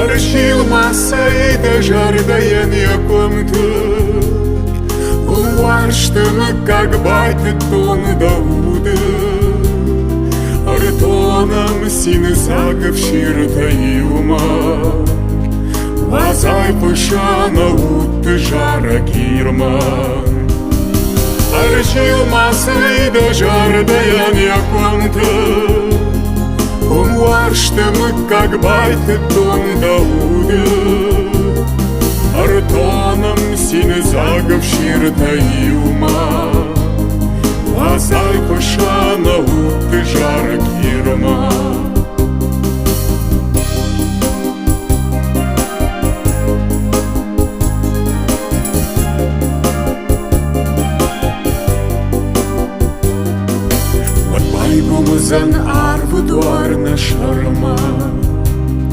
Arșil masei de jardăienie комнаты, Уарштымы, как байты тон дауды, Артоном сины сагов ширта юма, Вазай пышана утты жара кирма. Arșil masei de jardăienie комнаты, Уарштымы, как байты тон дауды, Артоном сины загов ширта юма, Вазай пышана утты жара кирма.